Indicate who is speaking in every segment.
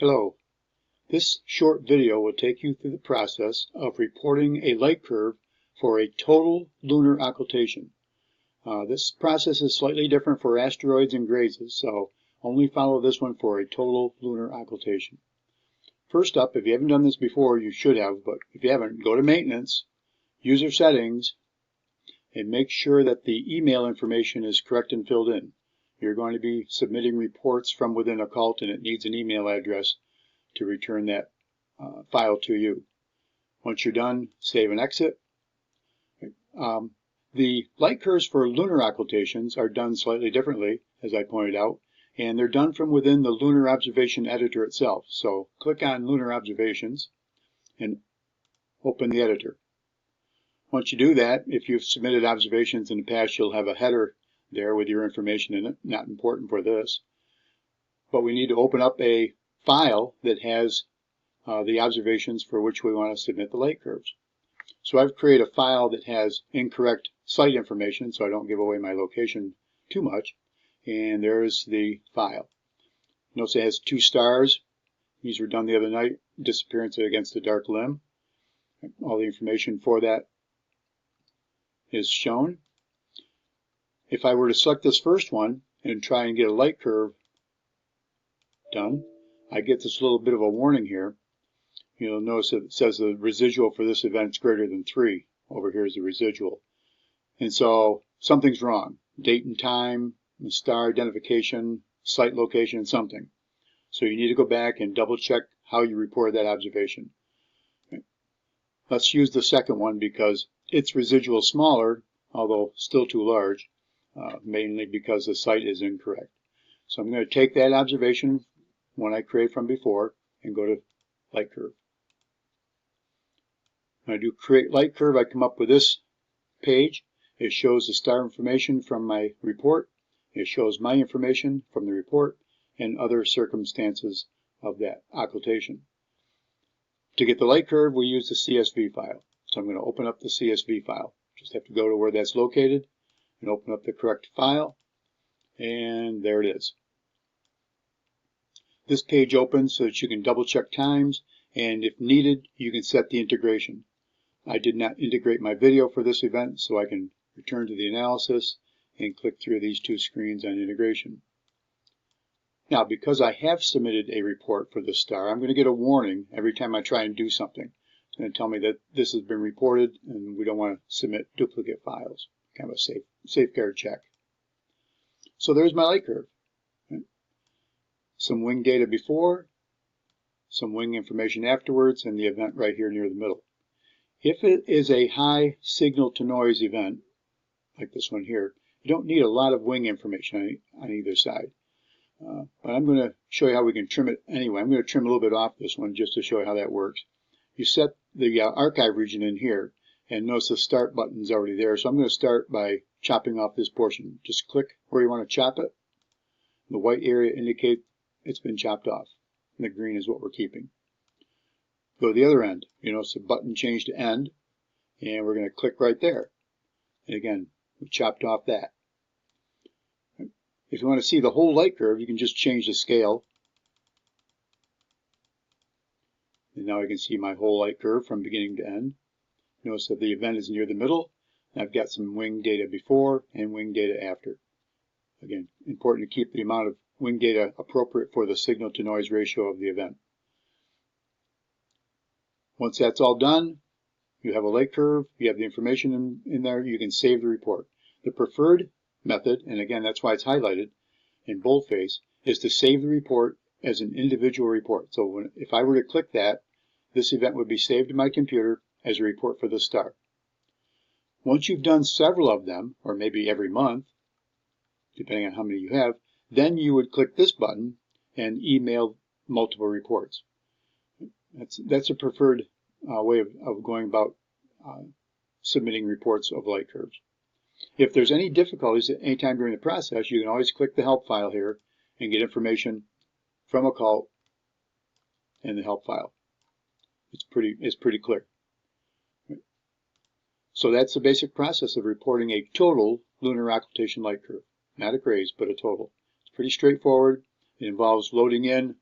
Speaker 1: Hello. This short video will take you through the process of reporting a light curve for a total lunar occultation. This process is slightly different for asteroids and grazes, so only follow this one for a total lunar occultation. First up, if you haven't done this before, you should have, but if you haven't, go to Maintenance, User Settings, and make sure that the email information is correct and filled in. You're going to be submitting reports from within Occult, and it needs an email address to return that file to you. Once you're done, save and exit. The light curves for lunar occultations are done slightly differently, as I pointed out, and they're done from within the Lunar Observation Editor itself. So click on Lunar Observations and open the editor. Once you do that, if you've submitted observations in the past, you'll have a header there with your information in it. Not important for this. But we need to open up a file that has the observations for which we want to submit the light curves. So I've created a file that has incorrect site information, so I don't give away my location too much. And there's the file. Notice it has 2 stars. These were done the other night. Disappearance against a dark limb. All the information for that is shown. If I were to select this first one and try and get a light curve done, I get this little bit of a warning here. You'll notice that it says the residual for this event is greater than 3. Over here is the residual. And so something's wrong. Date and time, star identification, site location, something. So you need to go back and double check how you reported that observation. Let's use the second one because its residual is smaller, although still too large, mainly because the site is incorrect. So I'm going to take that observation, one I created from before, and go to light curve. When I do create light curve, I come up with this page. It shows the star information from my report. It shows my information from the report and other circumstances of that occultation. To get the light curve, we use the CSV file. So I'm going to open up the CSV file. Just have to go to where that's located and open up the correct file. And there it is. This page opens so that you can double check times, and if needed, you can set the integration. I did not integrate my video for this event, so I can return to the analysis and click through these 2 screens on integration. Now, because I have submitted a report for this star, I'm going to get a warning every time I try and do something. It's going to tell me that this has been reported and we don't want to submit duplicate files. Kind of a safeguard check. So there's my light curve. Some wing data before, some wing information afterwards, and the event right here near the middle. If it is a high signal to noise event, like this one here, you don't need a lot of wing information on either side. But I'm going to show you how we can trim it anyway. I'm going to trim a little bit off this one just to show you how that works. You set the archive region in here, and notice the start button is already there. So I'm going to start by chopping off this portion. Just click where you want to chop it. The white area indicates it's been chopped off. And the green is what we're keeping. Go to the other end. You notice the button changed to end, and we're going to click right there. And again, we chopped off that. If you want to see the whole light curve, you can just change the scale. And now I can see my whole light curve from beginning to end. Notice that the event is near the middle. And I've got some wing data before and wing data after. Again, important to keep the amount of wing data appropriate for the signal to noise ratio of the event. Once that's all done, you have a light curve, you have the information in there, you can save the report. The preferred method, and again that's why it's highlighted in boldface, is to save the report as an individual report. So if I were to click that, this event would be saved to my computer as a report for the star. Once you've done several of them, or maybe every month, depending on how many you have, then you would click this button and email multiple reports. That's a preferred way of going about submitting reports of light curves. If there's any difficulties at any time during the process, you can always click the help file here and get information from Occult in the help file. It's pretty clear. So that's the basic process of reporting a total lunar occultation light curve. Not a graze, but a total. It's pretty straightforward. It involves loading in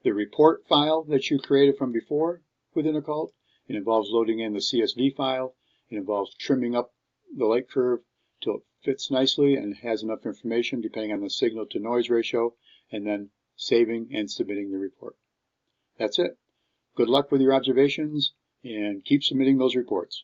Speaker 1: the report file that you created from before within Occult. It involves loading in the CSV file. It involves trimming up the light curve till it fits nicely and has enough information depending on the signal to noise ratio, and then saving and submitting the report. That's it. Good luck with your observations and keep submitting those reports.